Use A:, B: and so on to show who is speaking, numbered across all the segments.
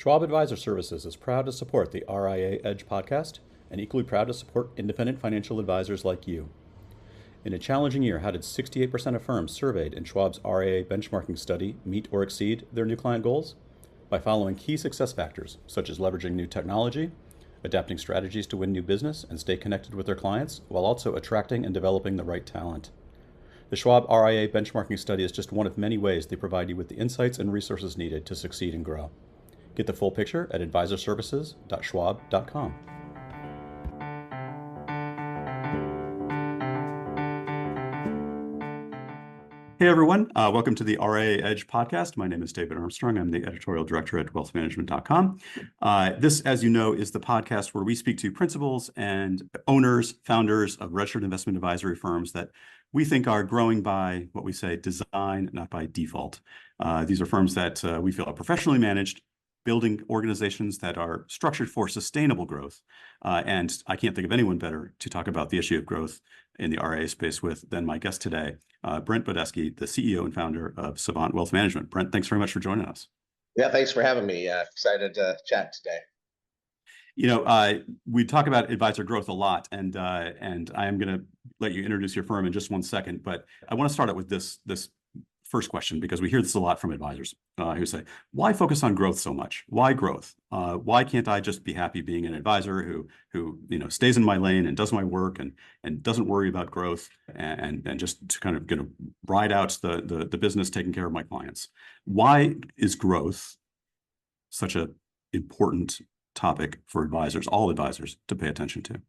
A: Schwab Advisor Services is proud to support the RIA Edge Podcast and equally proud to support independent financial advisors like you. In a challenging year, how did 68% of firms surveyed in Schwab's RIA benchmarking study meet or exceed their new client goals? By following key success factors, such as leveraging new technology, adapting strategies to win new business and stay connected with their clients, while also attracting and developing the right talent. The Schwab RIA benchmarking study is just one of many ways they provide you with the insights and resources needed to succeed and grow. Get the full picture at advisorservices.schwab.com. Hey everyone, welcome to the RIA Edge Podcast. My name is David Armstrong. I'm the editorial director at wealthmanagement.com. This, as you know, is the podcast where we speak to principals and owners, founders of registered investment advisory firms that we think are growing by what we say design, not by default. These are firms that we feel are professionally managed, building organizations that are structured for sustainable growth. And I can't think of anyone better to talk about the issue of growth in the RIA space with than my guest today, Brent Brodeski, the CEO and founder of Savant Wealth Management. Brent, thanks very much for joining us.
B: Yeah, thanks for having me. Excited to chat today.
A: You know, we talk about advisor growth a lot, and I am going to let you introduce your firm in just one second. But I want to start out with this first question, because we hear this a lot from advisors who say, why focus on growth so much? Why growth? Why can't I just be happy being an advisor who stays in my lane and does my work and doesn't worry about growth and just to kind of ride out the business taking care of my clients? Why is growth such an important topic for advisors, all advisors, to pay attention to?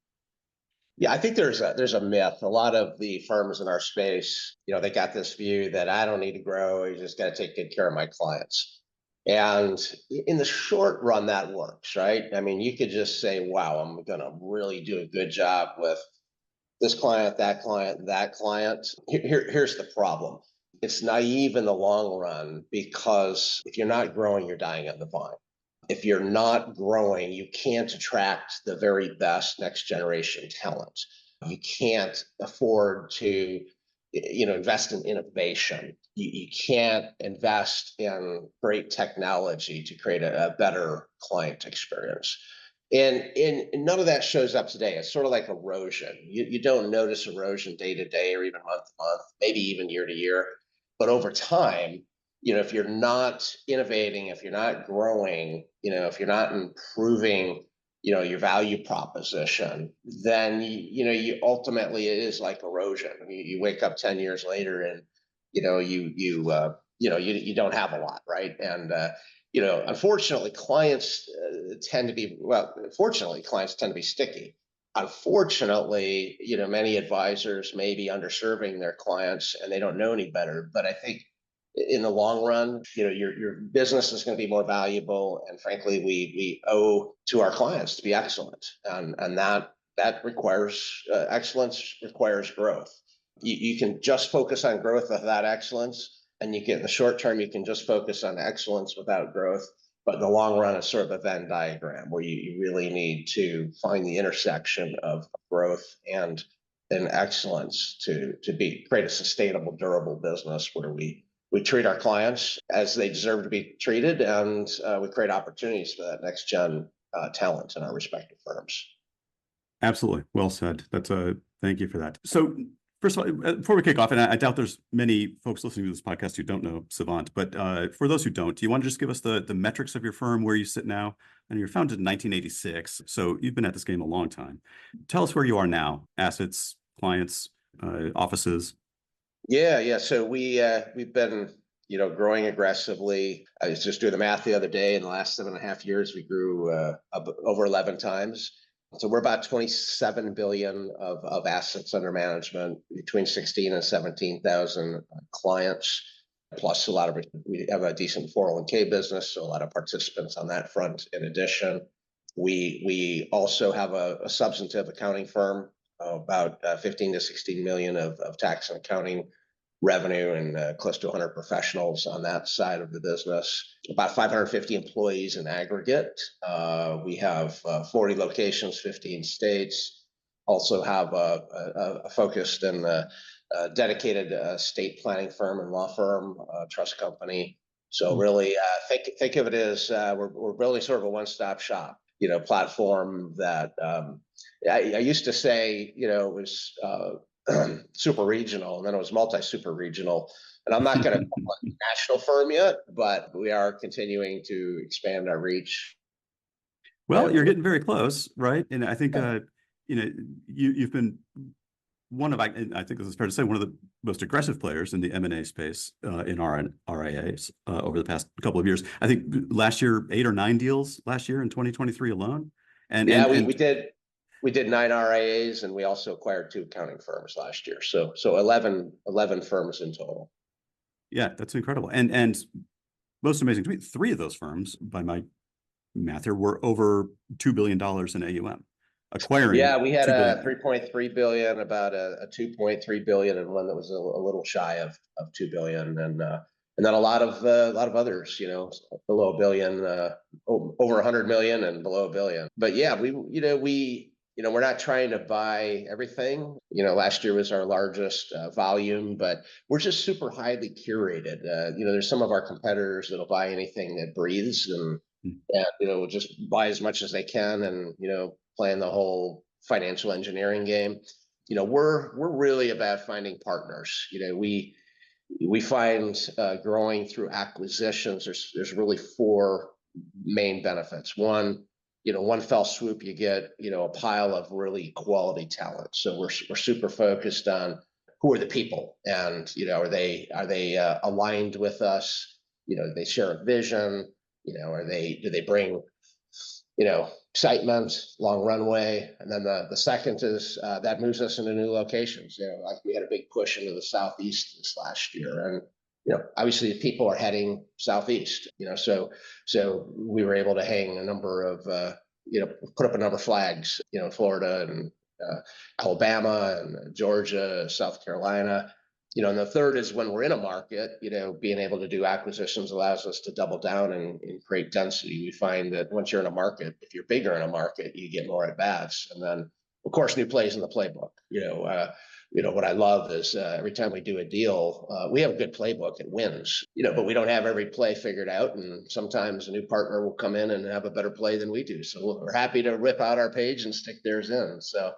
B: Yeah, I think there's a myth. A lot of the firms in our space, they got this view that I don't need to grow. You just got to take good care of my clients. And in the short run, that works, right? I mean, you could just say, wow, I'm going to really do a good job with this client, that client, that client. Here's the problem. It's naive in the long run, because if you're not growing, you're dying on the vine. If you're not growing, you can't attract the very best next generation talent. You can't afford to, invest in innovation. You can't invest in great technology to create a better client experience. And none of that shows up today. It's sort of like erosion. You don't notice erosion day to day or even month to month, maybe even year to year. But over time, if you're not innovating, if you're not growing, if you're not improving, your value proposition, then, you ultimately, it is like erosion. I mean, you wake up 10 years later and, you don't have a lot, right? And, unfortunately, clients tend to be, clients tend to be sticky. Unfortunately, many advisors may be underserving their clients and they don't know any better. But I think in the long run, your business is going to be more valuable, and frankly, we owe to our clients to be excellent, and that requires excellence requires growth. You can just focus on growth without excellence, and in the short term, you can just focus on excellence without growth. But in the long run, it's sort of a Venn diagram where you really need to find the intersection of growth and excellence to create a sustainable, durable business where we treat our clients as they deserve to be treated, and we create opportunities for that next gen talent in our respective firms.
A: Absolutely. Well said. Thank you for that. So first of all, before we kick off, and I doubt there's many folks listening to this podcast who don't know Savant, but for those who don't, do you want to just give us the metrics of your firm, where you sit now? And you're founded in 1986, so you've been at this game a long time. Tell us where you are now, assets, clients, offices.
B: Yeah. So we've been, growing aggressively. I was just doing the math the other day. In the last 7.5 years, we grew over 11 times. So we're about 27 billion of assets under management, between 16 and 17,000 clients. Plus we have a decent 401k business, so a lot of participants on that front. In addition, we also have a substantive accounting firm, about 15 to 16 million of tax and accounting revenue, and close to 100 professionals on that side of the business. About 550 employees in aggregate. We have 40 locations, 15 states. Also have a focused and dedicated estate planning firm and law firm, trust company. So really, think of it as we're building sort of a one-stop shop, platform that I used to say, it was super regional, and then it was multi-super regional. And I'm not going to call it a national firm yet, but we are continuing to expand our reach.
A: Well, you're getting very close, right? And I think you've been one of, I think this is fair to say, one of the most aggressive players in the M&A space in RIAs over the past couple of years. I think last year, 8 or 9 deals last year in 2023 alone. And
B: we did 9 RIAs, and we also acquired 2 accounting firms last year. So 11 firms in total.
A: Yeah, that's incredible. And most amazing to me, 3 of those firms, by my math here, were over $2 billion in AUM. Acquiring.
B: Yeah, we had a 3.3 billion, about a 2.3 billion, and one that was a little shy of 2 billion, and then a lot of others, below a billion, over 100 million, and below a billion. But yeah, we're not trying to buy everything. Last year was our largest volume, but we're just super highly curated. There's some of our competitors that'll buy anything that breathes, and will just buy as much as they can, and playing the whole financial engineering game. We're really about finding partners. We find growing through acquisitions, there's really 4 main benefits. One fell swoop, you get a pile of really quality talent. So we're super focused on who are the people, and are they aligned with us? Do they share a vision? Do they bring excitement, long runway? And then the second is that moves us into new locations. Like we had a big push into the Southeast this last year, and obviously people are heading Southeast. So we were able to hang a number of put up a number of flags, in Florida and Alabama and Georgia, South Carolina. And the third is when we're in a market, being able to do acquisitions allows us to double down and create density. We find that once you're in a market, if you're bigger in a market, you get more at bats. And then, of course, new plays in the playbook. What I love is every time we do a deal, we have a good playbook. It wins, but we don't have every play figured out. And sometimes a new partner will come in and have a better play than we do. So we're happy to rip out our page and stick theirs in. So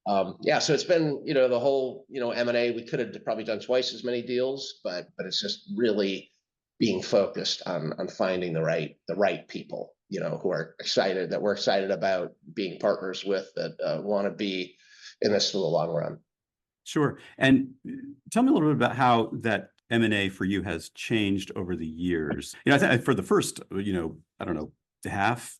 B: so it's been, the whole, M&A, we could have probably done twice as many deals, but it's just really being focused on finding the right people, who are excited, that we're excited about being partners with, that want to be in this for the long run.
A: Sure. And tell me a little bit about how that M&A for you has changed over the years. I think for the first, I don't know, half,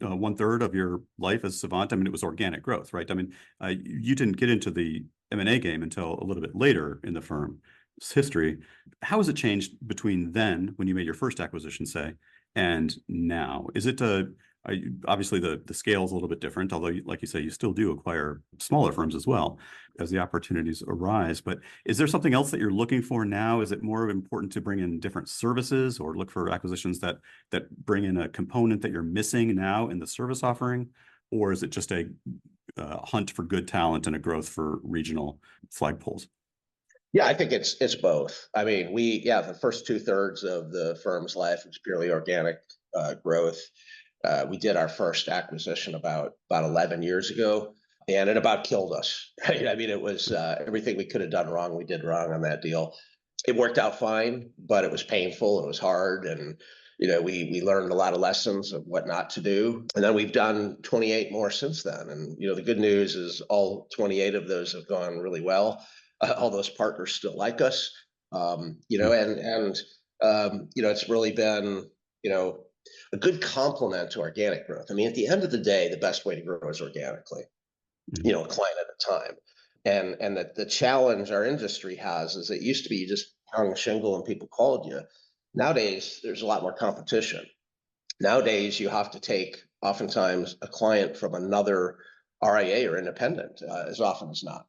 A: 1/3 of your life as Savant, it was organic growth, right? You didn't get into the M&A game until a little bit later in the firm's history. How has it changed between then, when you made your first acquisition, say, and now? Is it obviously the scale is a little bit different, although, like you say, you still do acquire smaller firms as well as the opportunities arise. But is there something else that you're looking for now? Is it more important to bring in different services, or look for acquisitions that bring in a component that you're missing now in the service offering? Or is it just a hunt for good talent and a growth for regional flagpoles?
B: Yeah, I think it's both. The first 2/3 of the firm's life was purely organic growth. We did our first acquisition about 11 years ago, and it about killed us, right? It was everything we could have done wrong, we did wrong on that deal. It worked out fine, but it was painful, it was hard, and we learned a lot of lessons of what not to do. And then we've done 28 more since then. And the good news is all 28 of those have gone really well. All those partners still like us, and it's really been a good complement to organic growth. At the end of the day, the best way to grow is organically, a client at a time. And the challenge our industry has is it used to be you just hung a shingle and people called you. Nowadays, there's a lot more competition. Nowadays, you have to take oftentimes a client from another RIA or independent as often as not,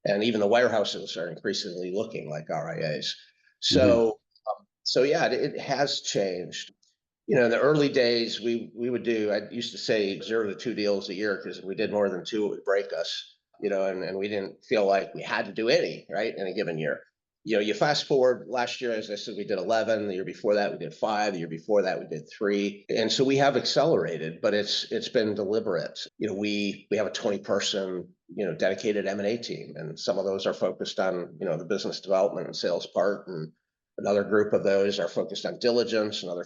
B: and even the wirehouses are increasingly looking like RIAs. So, it has changed. In the early days, we would do, I used to say 0 to 2 deals a year, because if we did more than 2, it would break us, and we didn't feel like we had to do any, right, in a given year. You fast forward last year, as I said, we did 11. The year before that, we did 5. The year before that, we did 3. And so we have accelerated, but it's been deliberate. We have a 20-person, dedicated M&A team, and some of those are focused on, the business development and sales part, and another group of those are focused on diligence, another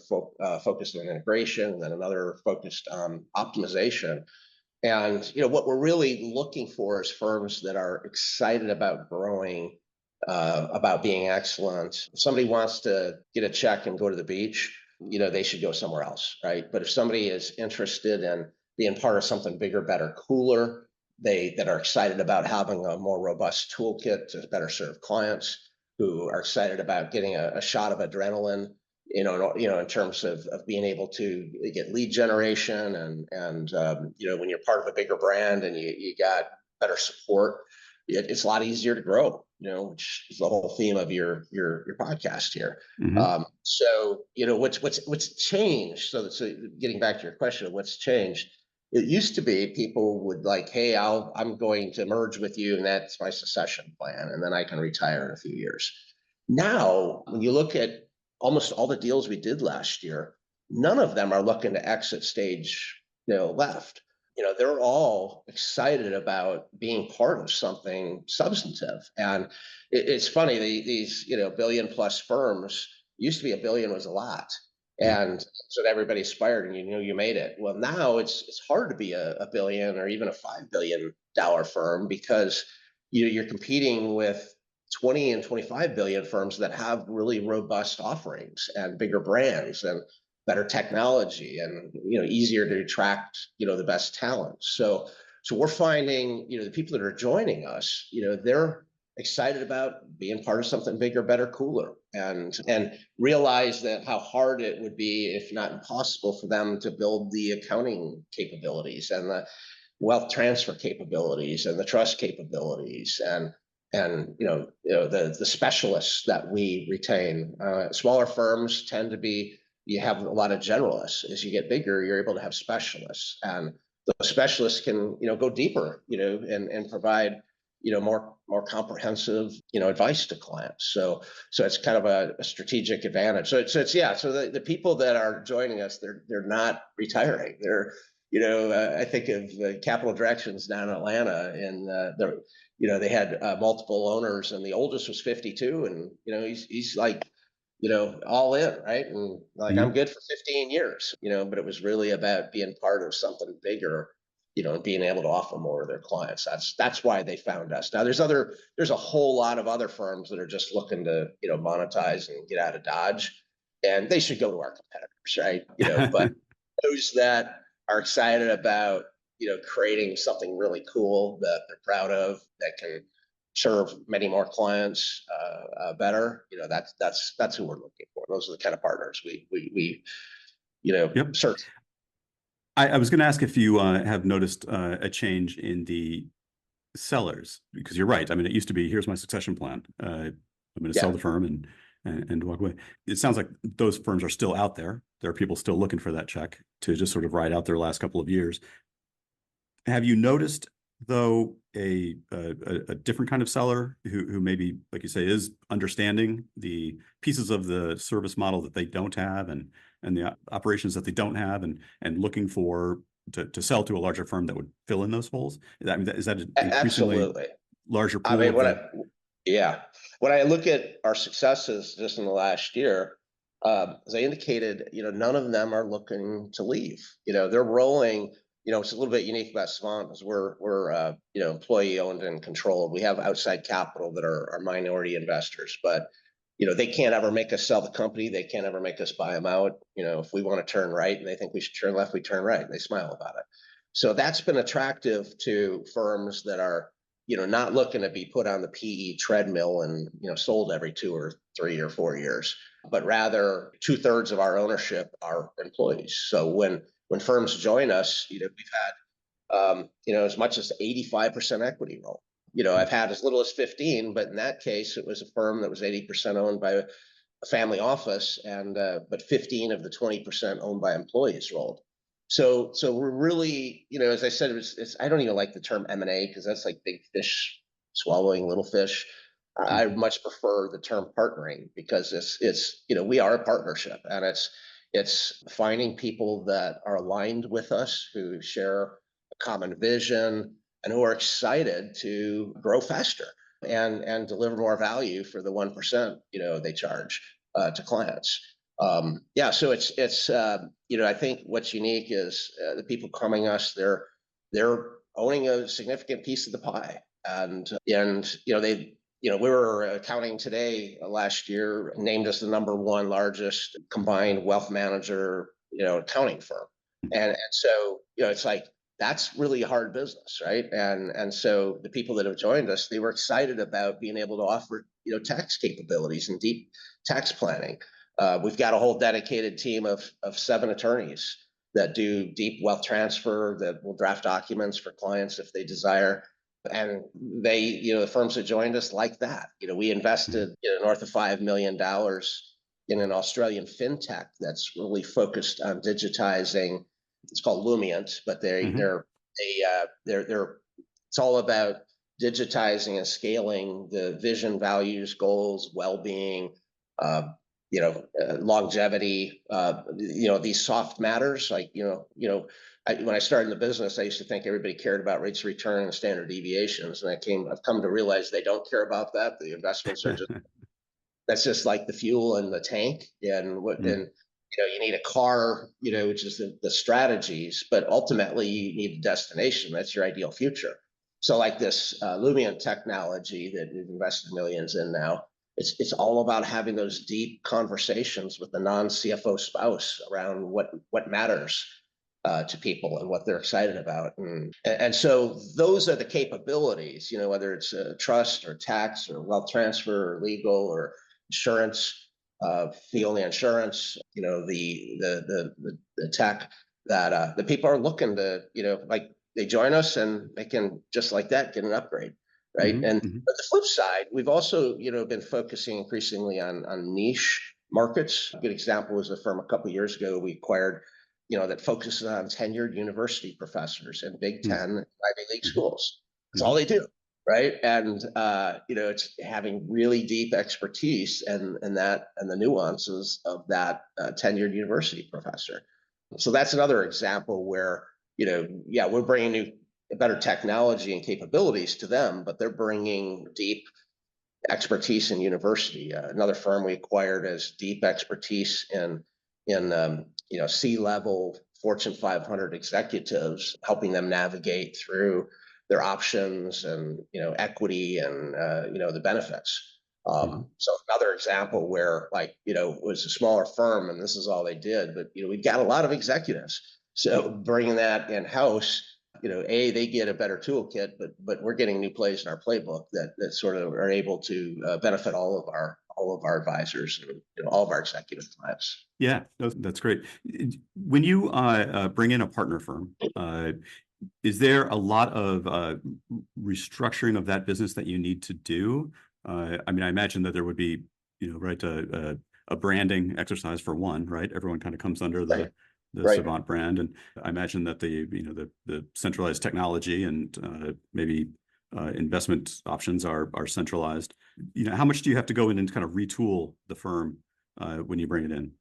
B: focused on integration, and then another focused on optimization. And what we're really looking for is firms that are excited about growing, about being excellent. If somebody wants to get a check and go to the beach, they should go somewhere else, right? But if somebody is interested in being part of something bigger, better, cooler, that are excited about having a more robust toolkit to better serve clients, who are excited about getting a shot of adrenaline, in terms of being able to get lead generation, and when you're part of a bigger brand and you got better support, it's a lot easier to grow, which is the whole theme of your podcast here.
A: Mm-hmm.
B: So what's changed. So getting back to your question of what's changed, it used to be people would like, hey, I'm going to merge with you, and that's my succession plan, and then I can retire in a few years. Now, when you look at almost all the deals we did last year, none of them are looking to exit stage, left. They're all excited about being part of something substantive. And it's funny, these, billion plus firms, used to be $1 billion was a lot.
A: Yeah.
B: And so everybody aspired, and you made it. Well, now it's hard to be a billion or even a $5 billion firm, because you're competing with 20 and 25 billion firms that have really robust offerings and bigger brands and better technology, and easier to attract the best talent. So we're finding the people that are joining us, they're excited about being part of something bigger, better, cooler, and realize that how hard it would be, if not impossible, for them to build the accounting capabilities and the wealth transfer capabilities and the trust capabilities, and the specialists that we retain. Smaller firms tend to be, you have a lot of generalists. As you get bigger, you're able to have specialists, and those specialists can go deeper, and provide more comprehensive advice to clients. So it's kind of a strategic advantage. So the people that are joining us, they're not retiring. They're I think of Capital Directions down in Atlanta, and they had multiple owners, and the oldest was 52, and he's like, all in, right? And like,
A: Mm-hmm.
B: I'm good for 15 years, but it was really about being part of something bigger, and being able to offer more to their clients. That's why they found us. Now there's a whole lot of other firms that are just looking to, monetize and get out of Dodge, and they should go to our competitors, right? But those that are excited about, creating something really cool that they're proud of, that can serve many more clients better, that's who we're looking for. Those are the kind of partners we
A: Yep.
B: search.
A: I was going to ask if you have noticed a change in the sellers, because you're right. I mean, it used to be, here's my succession plan. I'm going to sell the firm and walk away. It sounds like those firms are still out there. There are people still looking for that check to just sort of ride out their last couple of years. Have you noticed, though, a different kind of seller who maybe, like you say, is understanding the pieces of the service model that they don't have, and the operations that they don't have, and looking for to sell to a larger firm that would fill in those holes? Is that an increasingly
B: Absolutely
A: larger pool?
B: I mean, when I look at our successes just in the last year, as I indicated, none of them are looking to leave. They're rolling. It's a little bit unique about Savant, is we're employee owned and controlled. We have outside capital that are minority investors, but they can't ever make us sell the company. They can't ever make us buy them out. If we want to turn right and they think we should turn left, we turn right, and they smile about it. So that's been attractive to firms that are not looking to be put on the PE treadmill and sold every 2 or 3 or 4 years, but rather 2/3 of our ownership are employees. So when firms join us, we've had as much as 85% equity roll. I've had as little as 15, but in that case, it was a firm that was 80% owned by a family office, and but 15 of the 20% owned by employees rolled. So we're really, as I said, I don't even like the term M&A, because that's like big fish swallowing little fish. I much prefer the term partnering because we are a partnership, and it's finding people that are aligned with us, who share a common vision and who are excited to grow faster and deliver more value for the 1%, they charge to clients. So I think what's unique is the people coming us, they're owning a significant piece of the pie, and we were counting today, last year, named us the #1 largest combined wealth manager, accounting firm. And so, it's like, that's really hard business, right? And so the people that have joined us, they were excited about being able to offer, tax capabilities and deep tax planning. We've got a whole dedicated team of 7 attorneys that do deep wealth transfer, that will draft documents for clients if they desire. And the firms that joined us like that. We invested north of $5 million in an Australian fintech that's really focused on digitizing. It's called Lumient, but they're it's all about digitizing and scaling the vision, values, goals, well-being, longevity, these soft matters. Like, when I started in the business, I used to think everybody cared about rates of return and standard deviations. And I've come to realize they don't care about that. The investments are that's just like the fuel in the tank. And you need a car, which is the strategies, but ultimately you need a destination. That's your ideal future. So like this Lumient technology that we've invested millions in now, it's all about having those deep conversations with the non-CFO spouse around what matters to people and what they're excited about. And so those are the capabilities, whether it's trust or tax or wealth transfer or legal or insurance, fee-only insurance, the tech that the people are looking to, like, they join us and they can just like that get an upgrade. Right. But the flip side, we've also, been focusing increasingly on niche markets. A good example was a firm a couple of years ago we acquired, that focuses on tenured university professors in Big Ten Ivy League schools. That's all they do. Right. And, it's having really deep expertise and the nuances of that tenured university professor. So that's another example where, we're bringing better technology and capabilities to them, but they're bringing deep expertise in university. Another firm we acquired has deep expertise in C-level Fortune 500 executives, helping them navigate through their options and equity and the benefits. So another example where, like, it was a smaller firm and this is all they did, but we've got a lot of executives. So bringing that in house, they get a better toolkit, but we're getting new plays in our playbook that sort of are able to benefit all of our advisors and all of our executive clients.
A: Yeah, that's great. When you bring in a partner firm, is there a lot of restructuring of that business that you need to do? I imagine that there would be, a branding exercise for one, right? Everyone kind of comes under the Savant brand, and I imagine that the centralized technology and maybe investment options are centralized. How much do you have to go in and kind of retool the firm when you bring it in?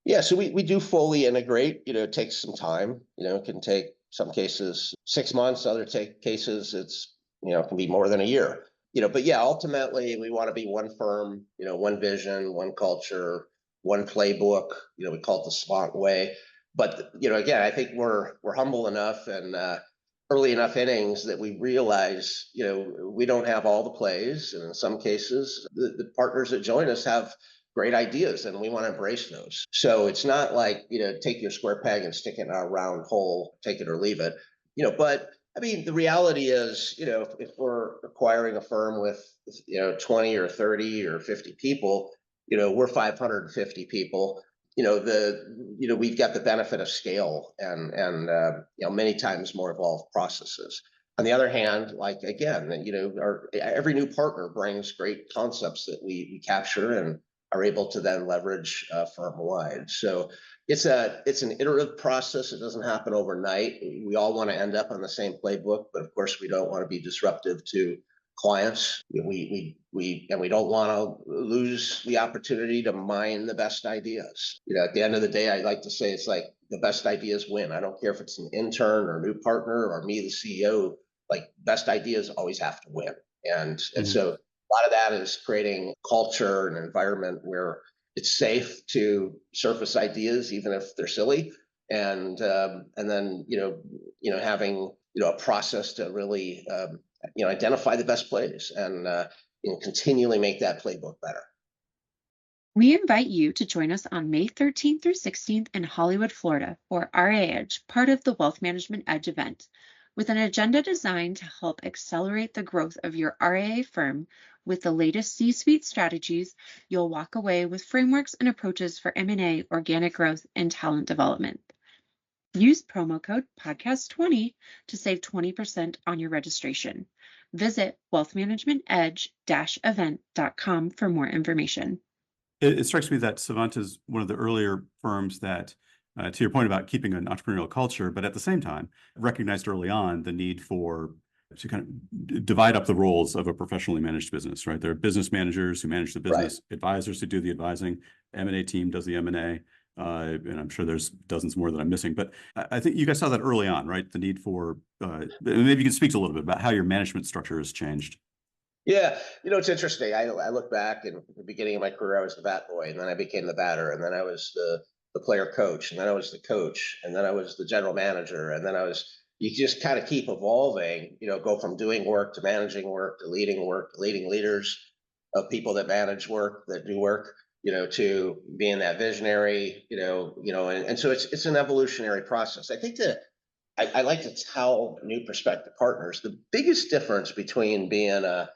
B: Yeah, so we do fully integrate. It takes some time. It can take some cases 6 months, other cases it's can be more than a year. But yeah, ultimately we want to be one firm, one vision, one culture, one playbook. We call it the Savant way. But again, I think we're humble enough and early enough innings that we realize we don't have all the plays, and in some cases the partners that join us have great ideas and we want to embrace those. So it's not like take your square peg and stick it in our round hole, take it or leave it. But the reality is, if we're acquiring a firm with 20 or 30 or 50 people, we're 550 people. We've got the benefit of scale and many times more evolved processes. On the other hand, like, again, every new partner brings great concepts that we capture and are able to then leverage firm wide. So it's an iterative process. It doesn't happen overnight. We all want to end up on the same playbook, but of course we don't want to be disruptive to clients. We don't want to lose the opportunity to mine the best ideas. At the end of the day, I like to say it's like the best ideas win. I don't care if it's an intern or a new partner or me, the CEO. Like best ideas always have to win, and so a lot of that is creating culture and environment where it's safe to surface ideas, even if they're silly, and then having a process to really identify the best plays and continually make that playbook better.
C: We invite you to join us on May 13th through 16th in Hollywood, Florida for RIA Edge, part of the Wealth Management Edge event. With an agenda designed to help accelerate the growth of your RIA firm with the latest C-suite strategies, you'll walk away with frameworks and approaches for M&A, organic growth, and talent development. Use promo code podcast20 to save 20% on your registration. Visit wealthmanagementedge-event.com for more information.
A: It strikes me that Savant is one of the earlier firms that, to your point about keeping an entrepreneurial culture, but at the same time, recognized early on the need to kind of divide up the roles of a professionally managed business, right? There are business managers who manage the business, advisors who do the advising, M&A team does the M&A, and I'm sure there's dozens more that I'm missing. But I think you guys saw that early on, right? The need for, maybe you can speak a little bit about how your management structure has changed.
B: Yeah, it's interesting. I look back in the beginning of my career, I was the bat boy, and then I became the batter, and then I was the player coach, and then I was the coach, and then I was the general manager, and then you just kind of keep evolving, go from doing work to managing work to leading leaders of people that manage work, that do work, to being that visionary, and so it's an evolutionary process. I think that I like to tell new prospective partners the biggest difference between being a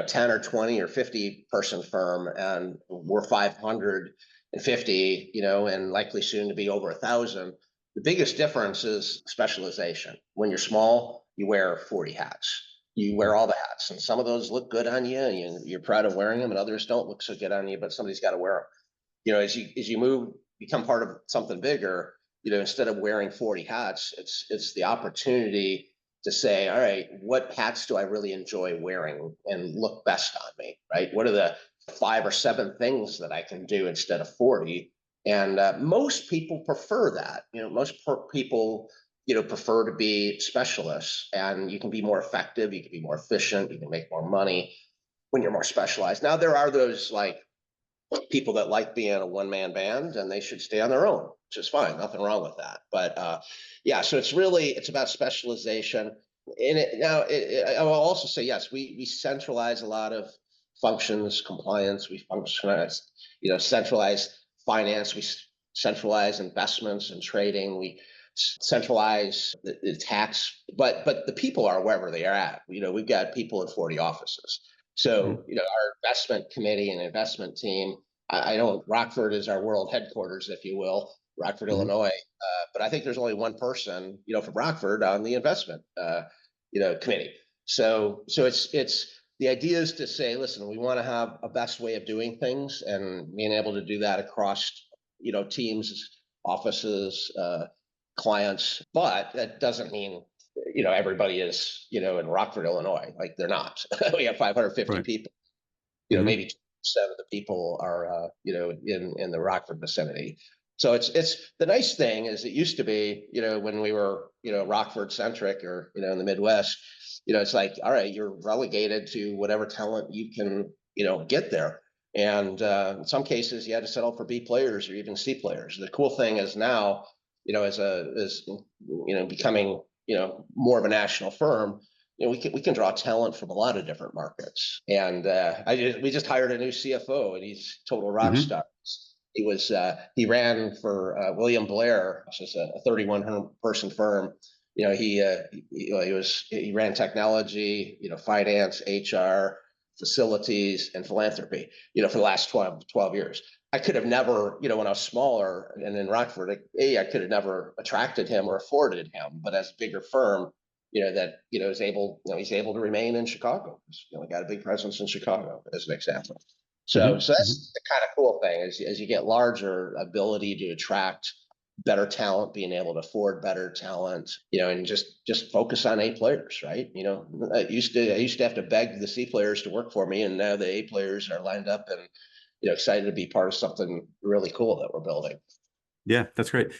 B: 10 or 20 or 50 person firm and we're 550, and likely soon to be over 1,000. The biggest difference is specialization. When you're small, you wear 40 hats. You wear all the hats, and some of those look good on you, and you're proud of wearing them, and others don't look so good on you, but somebody's got to wear them. As you become part of something bigger, instead of wearing 40 hats, it's the opportunity to say, all right, what hats do I really enjoy wearing and look best on me, right? What are the 5 or 7 things that I can do instead of 40? And most people prefer that. People, prefer to be specialists, and you can be more effective, you can be more efficient, you can make more money when you're more specialized. Now, there are those like people that like being a one-man band, and they should stay on their own, which is fine, nothing wrong with that. But yeah, so it's about specialization. I will also say, yes, we centralize a lot of functions, compliance, we centralize finance, we centralize investments and trading, we centralize the tax, but the people are wherever they are at. We've got people in 40 offices. So, our investment committee and investment team, I know Rockford is our world headquarters, if you will, Rockford, Illinois. But I think there's only one person, from Rockford on the investment, committee. So it's the idea is to say, listen, we want to have a best way of doing things, and being able to do that across, teams, offices, clients. But that doesn't mean everybody is, in Rockford, Illinois. Like they're not. We have 550 people. Maybe 2% of the people are, in the Rockford vicinity. So it's the nice thing is it used to be, when we were, Rockford centric or, in the Midwest, it's like, all right, you're relegated to whatever talent you can, get there. And in some cases, you had to settle for B players or even C players. The cool thing is now, as becoming, more of a national firm, we can draw talent from a lot of different markets. And we just hired a new CFO, and he's total rock star. He ran for William Blair, which is a 31 person firm. He ran technology, finance, HR, facilities, and philanthropy, for the last 12 years. I could have never, when I was smaller and in Rockford, I could have never attracted him or afforded him. But as a bigger firm, is able, he's able to remain in Chicago. We got a big presence in Chicago, as an example. So that's the kind of cool thing as you get larger, ability to attract, better talent, being able to afford better talent, and just focus on A players, right? I used to have to beg the C players to work for me, and now the A players are lined up and excited to be part of something really cool that we're building.
A: Yeah, that's great.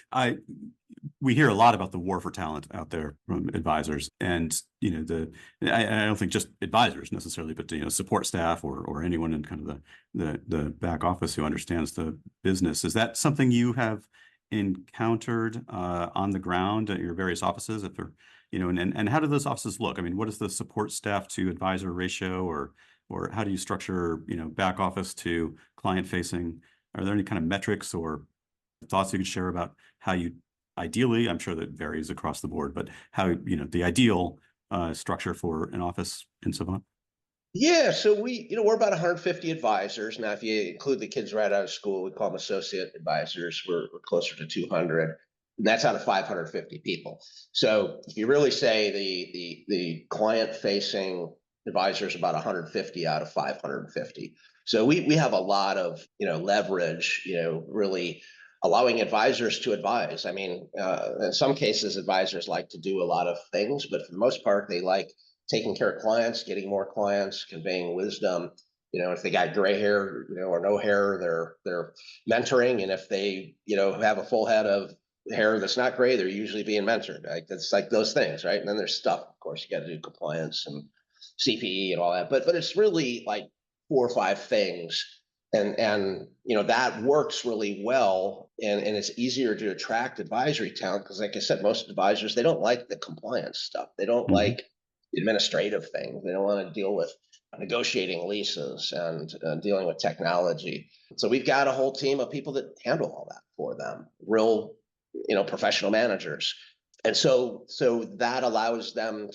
A: We hear a lot about the war for talent out there from advisors, and I don't think just advisors necessarily, but support staff or anyone in kind of the back office who understands the business. Is that something you have encountered on the ground at your various offices? If they're, and how do those offices look? I mean, what is the support staff to advisor ratio, or how do you structure back office to client facing? Are there any kind of metrics or thoughts you could share about how you ideally, I'm sure that varies across the board, but how, the ideal structure for an office in Savant?
B: Yeah, so we're about 150 advisors. Now, if you include the kids right out of school, we call them associate advisors. We're closer to 200, and that's out of 550 people. So if you really say the client-facing advisors, about 150 out of 550. So we have a lot of leverage, really allowing advisors to advise. I mean, in some cases, advisors like to do a lot of things, but for the most part, they like taking care of clients, getting more clients, conveying wisdom. If they got gray hair, or no hair, they're mentoring. And if they, have a full head of hair that's not gray, they're usually being mentored. Like that's like those things, right? And then there's stuff, of course, you got to do compliance and CPE and all that. But it's really like 4 or 5 things. And that works really well, and it's easier to attract advisory talent because, like I said, most advisors, they don't like the compliance stuff. They don't like administrative things. They don't want to deal with negotiating leases and dealing with technology. So we've got a whole team of people that handle all that for them, real, professional managers. And so that allows them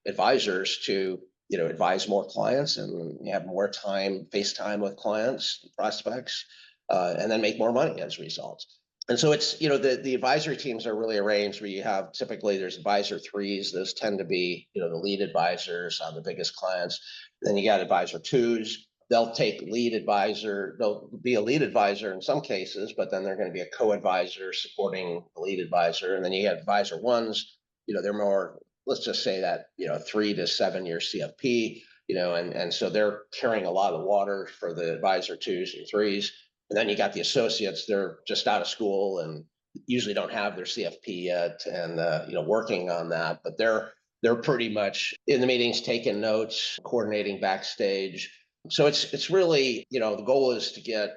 B: advisors to, advise more clients and have more time, face time with clients, prospects, and then make more money as a result. And so it's, the advisory teams are really arranged where you have typically there's advisor 3s. Those tend to be, the lead advisors on the biggest clients. Then you got advisor 2s. They'll take lead advisor. They'll be a lead advisor in some cases, but then they're going to be a co-advisor supporting the lead advisor. And then you have advisor 1s. They're more, let's just say that, 3 to 7 year CFP, and so they're carrying a lot of the water for the advisor 2s and 3s. And then you got the associates, they're just out of school and usually don't have their CFP yet and, working on that, but they're pretty much in the meetings, taking notes, coordinating backstage. So it's really, the goal is to get,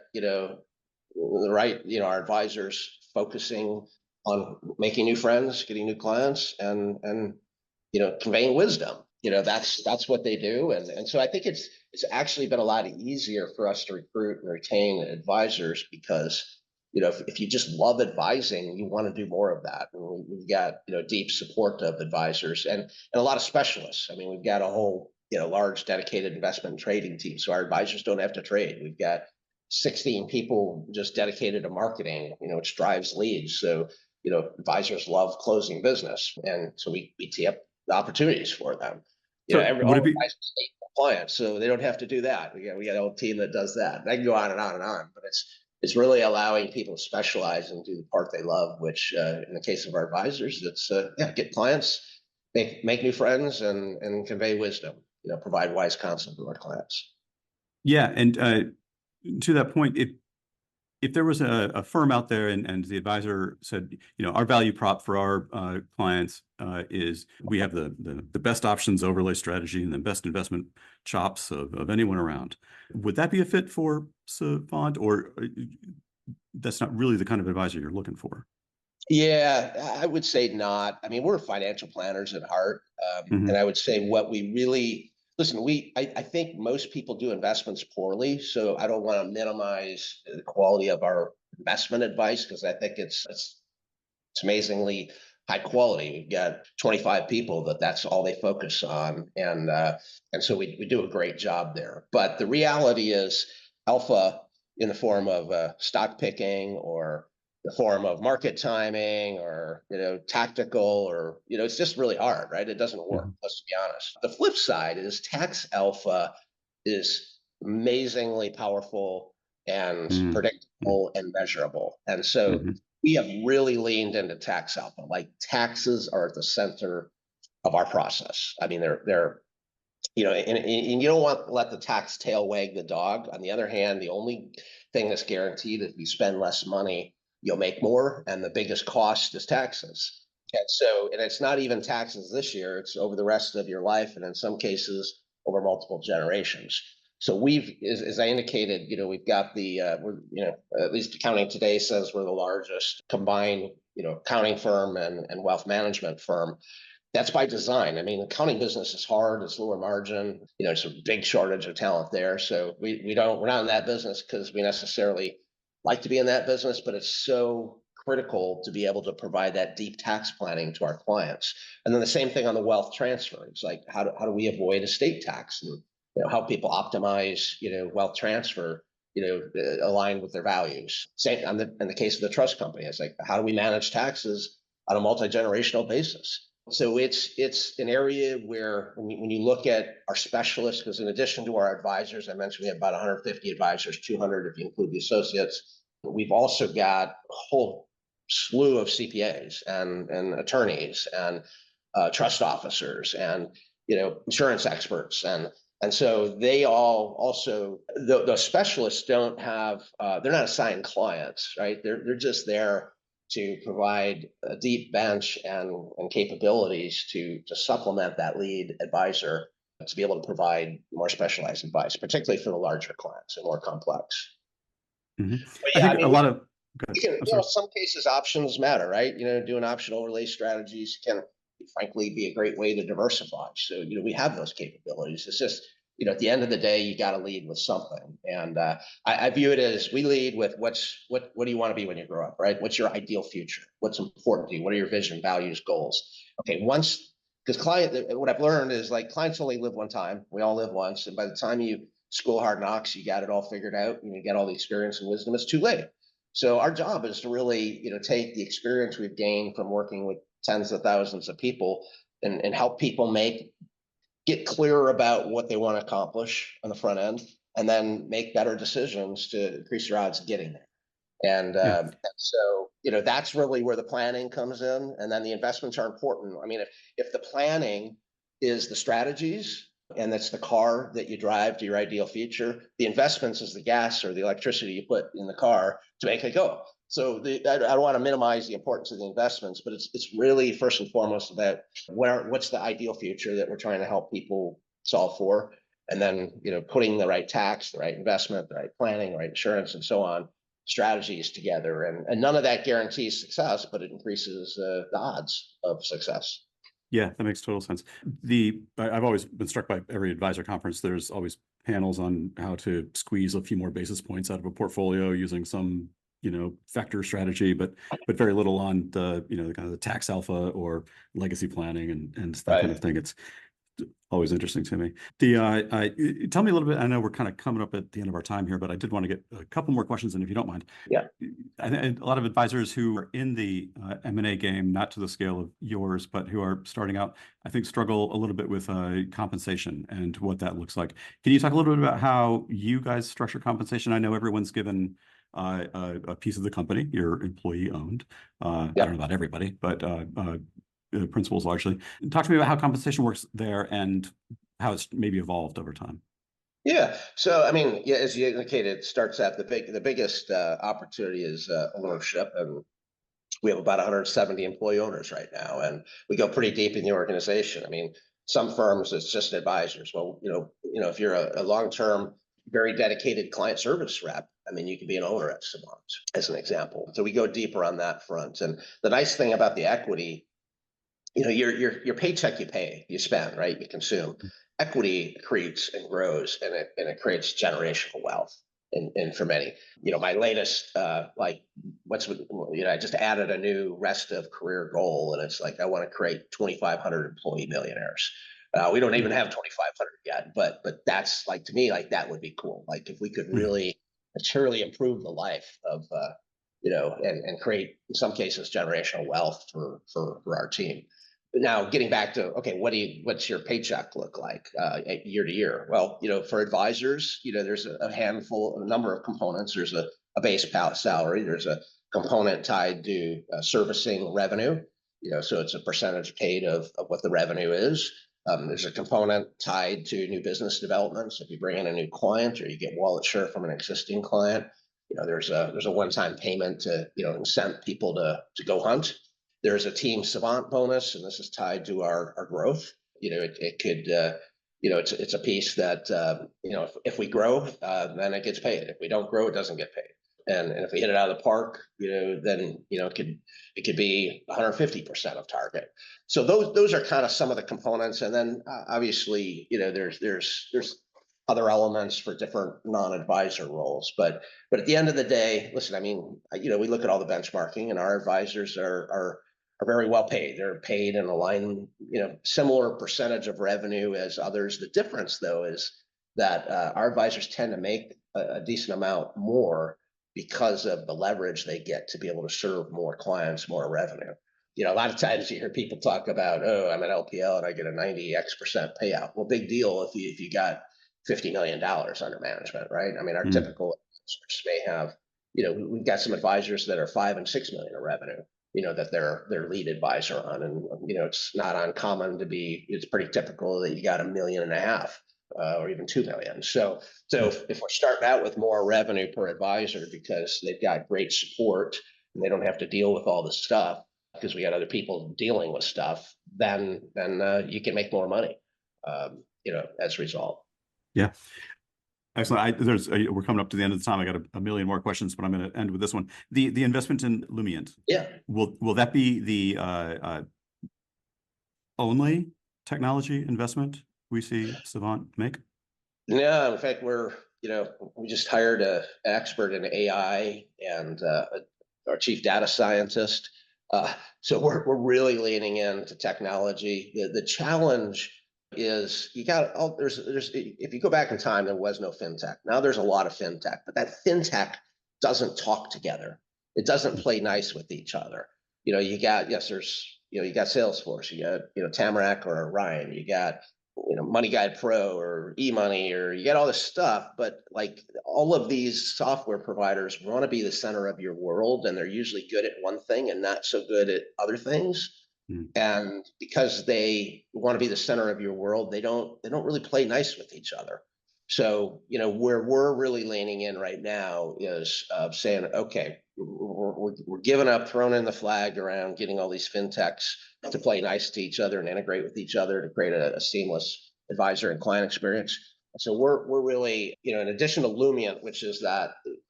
B: our advisors focusing on making new friends, getting new clients, and conveying wisdom. That's what they do. And so I think it's actually been a lot easier for us to recruit and retain advisors because, if you just love advising, you want to do more of that. And we've got, deep support of advisors and a lot of specialists. I mean, we've got a whole, large dedicated investment and trading team. So our advisors don't have to trade. We've got 16 people just dedicated to marketing, which drives leads. So, advisors love closing business. And so we tee up the opportunities for them.
A: So would it be
B: Advisors stay compliant, so they don't have to do that. We got a whole team that does that. And I can go on and on and on, but it's really allowing people to specialize and do the part they love, which in the case of our advisors, it's get clients, make new friends, and convey wisdom. Provide wise counsel to our clients.
A: Yeah, and to that point, if there was a firm out there and the advisor said, our value prop for our clients is we have the best options overlay strategy and the best investment chops of anyone around, would that be a fit for Savant, or that's not really the kind of advisor you're looking for?
B: Yeah, I would say not. I mean, we're financial planners at heart. And I would say what we really listen, I think most people do investments poorly. So I don't want to minimize the quality of our investment advice because I think it's amazingly high quality. We've got 25 people that's all they focus on. And so we do a great job there. But the reality is alpha in the form of stock picking or the form of market timing or tactical or it's just really hard, right? It doesn't work. Let's be honest. The flip side is tax alpha is amazingly powerful and predictable and measurable. And so we have really leaned into tax alpha. Like taxes are at the center of our process. I mean, they're and you don't want to let the tax tail wag the dog. On the other hand, the only thing that's guaranteed is if you spend less money, you'll make more, and the biggest cost is taxes. And it's not even taxes this year; it's over the rest of your life, and in some cases, over multiple generations. So as I indicated, we've got at least accounting today says we're the largest combined, accounting firm and wealth management firm. That's by design. I mean, the accounting business is hard, it's lower margin, it's a big shortage of talent there. So we're not in that business because we necessarily like to be in that business, but it's so critical to be able to provide that deep tax planning to our clients. And then the same thing on the wealth transfer. It's like, how do we avoid estate tax and help people optimize, wealth transfer, aligned with their values. Same in the case of the trust company. It's like, how do we manage taxes on a multi-generational basis? So it's an area where when you look at our specialists, because in addition to our advisors, I mentioned we have about 150 advisors, 200 if you include the associates. But we've also got a whole slew of CPAs and attorneys and trust officers and insurance experts and so they all also the specialists don't have they're not assigned clients, right? They're just there to provide a deep bench and capabilities to supplement that lead advisor to be able to provide more specialized advice, particularly for the larger clients and more complex.
A: Mm-hmm.
B: But
A: I
B: yeah,
A: think a lot of,
B: some cases options matter, right? Doing option overlay strategies can frankly be a great way to diversify. So, we have those capabilities. It's just, at the end of the day, you got to lead with something. And I view it as we lead with what do you want to be when you grow up, right? What's your ideal future? What's important to you? What are your vision, values, goals? Okay, because what I've learned is like clients only live one time. We all live once. And by the time you school hard knocks, you got it all figured out, you get all the experience and wisdom, it's too late. So our job is to really, take the experience we've gained from working with tens of thousands of people and help people get clearer about what they want to accomplish on the front end, and then make better decisions to increase your odds of getting there. And so, that's really where the planning comes in. And then the investments are important. I mean, if the planning is the strategies and that's the car that you drive to your ideal future, the investments is the gas or the electricity you put in the car to make it go. So I don't want to minimize the importance of the investments, but it's really first and foremost about what's the ideal future that we're trying to help people solve for. And then, putting the right tax, the right investment, the right planning, the right insurance, and so on, strategies together. And none of that guarantees success, but it increases the odds of success.
A: Yeah, that makes total sense. I've always been struck by every advisor conference. There's always panels on how to squeeze a few more basis points out of a portfolio using some, vector strategy, but very little on the, the kind of the tax alpha or legacy planning and that kind of thing. It's always interesting to me. Tell me a little bit. I know we're kind of coming up at the end of our time here, but I did want to get a couple more questions in, if you don't mind.
B: Yeah.
A: A lot of advisors who are in the M&A game, not to the scale of yours, but who are starting out, I think struggle a little bit with compensation and what that looks like. Can you talk a little bit about how you guys structure compensation? I know everyone's given a piece of the company, you're employee owned. I don't know about everybody, but principals largely. Talk to me about how compensation works there and how it's maybe evolved over time.
B: Yeah. So, I mean, as you indicated, it starts at the biggest opportunity is ownership. And we have about 170 employee owners right now. And we go pretty deep in the organization. I mean, some firms, it's just advisors. Well, if you're a long-term, very dedicated client service rep, I mean, you can be an owner at Savant, as an example. So we go deeper on that front. And the nice thing about the equity, your paycheck you spend, right? You consume. Equity accretes and grows, and it creates generational wealth. And for many, my latest I just added a new rest of career goal, and it's like I want to create 2,500 employee millionaires. We don't even have 2,500 yet, but that's like, to me, like that would be cool. Like if we could really materially improve the life of and create, in some cases, generational wealth for our team. Now, getting back to, okay, what's your paycheck look like year to year? Well, for advisors, there's a number of components. There's a base salary, there's a component tied to servicing revenue, so it's a percentage paid of what the revenue is. There's a component tied to new business development. So if you bring in a new client or you get wallet share from an existing client, there's a one-time payment to incent people to go hunt. There's a team Savant bonus, and this is tied to our growth. It could it's a piece that if we grow, then it gets paid. If we don't grow, it doesn't get paid. And if we hit it out of the park, then it could be 150% of target. So those are kind of some of the components. And then obviously, there's other elements for different non-advisor roles. But at the end of the day, listen, I mean, we look at all the benchmarking, and our advisors are very well paid. They're paid in a line, similar percentage of revenue as others. The difference, though, is that our advisors tend to make a decent amount more because of the leverage they get to be able to serve more clients, more revenue. A lot of times you hear people talk about, oh, I'm an LPL and I get a 90x% payout. Well, big deal if you got $50 million under management, right? I mean, our typical advisors may have, we've got some advisors that are 5 and 6 million of revenue, that they're lead advisor on. And, it's not uncommon it's pretty typical that you got $1.5 million or even 2 million. So if we're starting out with more revenue per advisor because they've got great support and they don't have to deal with all this stuff because we got other people dealing with stuff, then you can make more money, as a result.
A: Yeah. Excellent. We're coming up to the end of the time. I got a million more questions, but I'm going to end with this one. The investment in Lumient.
B: Yeah.
A: Will that be the only technology investment we see Savant make?
B: Yeah. In fact, we just hired an expert in AI and our chief data scientist. So we're really leaning into technology. The challenge is if you go back in time, there was no fintech. Now there's a lot of fintech, but that fintech doesn't talk together. It doesn't play nice with each other. You got Salesforce, you got Tamarack or Orion, you got Money Guide Pro or eMoney, or you get all this stuff, but like all of these software providers want to be the center of your world, and they're usually good at one thing and not so good at other things. And because they want to be the center of your world, they don't really play nice with each other. So, where we're really leaning in right now is saying, okay, we're giving up, throwing in the flag around getting all these fintechs to play nice to each other and integrate with each other to create a seamless advisor and client experience. So we're really, in addition to Lumient, which is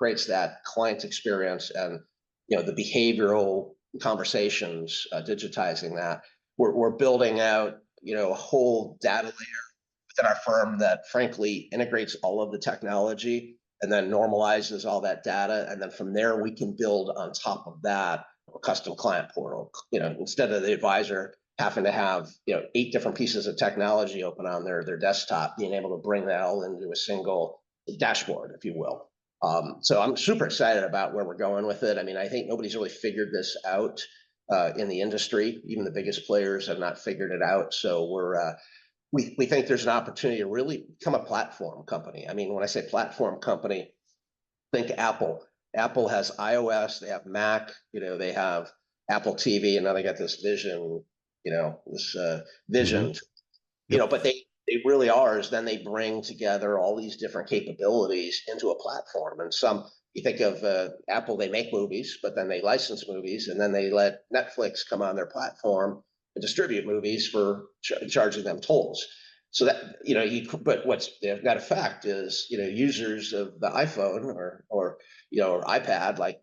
B: creates that client experience and, the behavioral conversations, digitizing that, we're building out, a whole data layer within our firm that frankly integrates all of the technology and then normalizes all that data. And then from there, we can build on top of that a custom client portal, instead of the advisor having to have, 8 different pieces of technology open on their desktop, being able to bring that all into a single dashboard, if you will. So I'm super excited about where we're going with it. I mean, I think nobody's really figured this out in the industry. Even the biggest players have not figured it out. So we think there's an opportunity to really become a platform company. I mean, when I say platform company, think Apple. Apple has iOS, they have Mac, they have Apple TV, and now they got this Vision, Vision, but they really are is then they bring together all these different capabilities into a platform. And you think of Apple, they make movies, but then they license movies, and then they let Netflix come on their platform and distribute movies for charging them tolls. So that, but what's that effect is, users of the iPhone or iPad,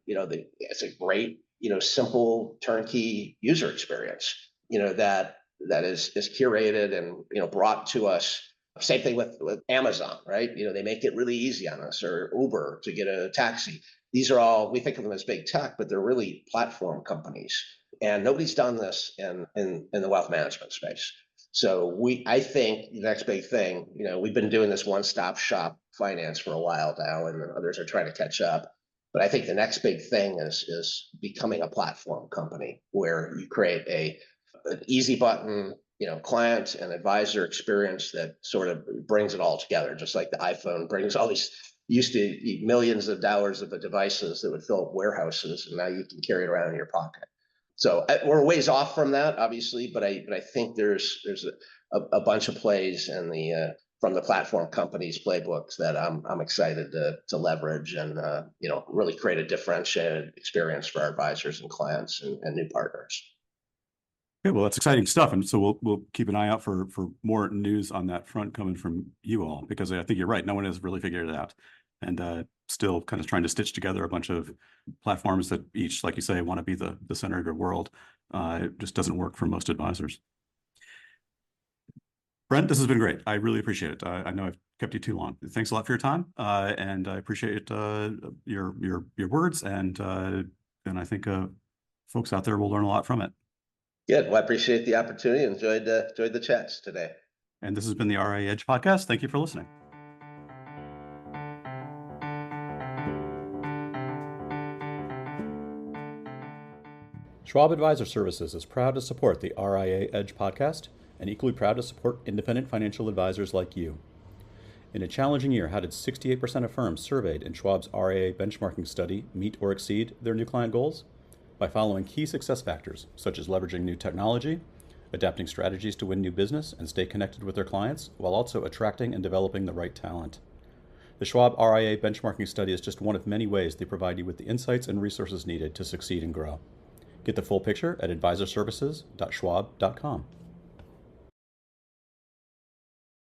B: it's a great, simple turnkey user experience, that is curated and, brought to us. Same thing with Amazon, right? They make it really easy on us, or Uber to get a taxi. These are all, we think of them as big tech, but they're really platform companies. And nobody's done this in the wealth management space. So I think the next big thing, we've been doing this one-stop shop finance for a while now, and others are trying to catch up. But I think the next big thing is becoming a platform company where you create an easy button, client and advisor experience that sort of brings it all together, just like the iPhone brings all these used to eat millions of dollars of devices that would fill up warehouses, and now you can carry it around in your pocket. So we're ways off from that, obviously, but I think there's a bunch of plays in the from the platform companies' playbooks that I'm excited to leverage and really create a differentiated experience for our advisors and clients and new partners.
A: Okay, well, that's exciting stuff, and so we'll keep an eye out for more news on that front coming from you all, because I think you're right. No one has really figured it out, and still kind of trying to stitch together a bunch of platforms that each, like you say, want to be the center of your world. It just doesn't work for most advisors. Brent, this has been great. I really appreciate it. I know I've kept you too long. Thanks a lot for your time, and I appreciate your words, and I think folks out there will learn a lot from it.
B: Good. Well, I appreciate the opportunity. Enjoyed the chats today.
A: And this has been the RIA Edge Podcast. Thank you for listening. Schwab Advisor Services is proud to support the RIA Edge Podcast and equally proud to support independent financial advisors like you. In a challenging year, how did 68% of firms surveyed in Schwab's RIA benchmarking study meet or exceed their new client goals? By following key success factors, such as leveraging new technology, adapting strategies to win new business and stay connected with their clients, while also attracting and developing the right talent. The Schwab RIA benchmarking study is just one of many ways they provide you with the insights and resources needed to succeed and grow. Get the full picture at advisorservices.schwab.com.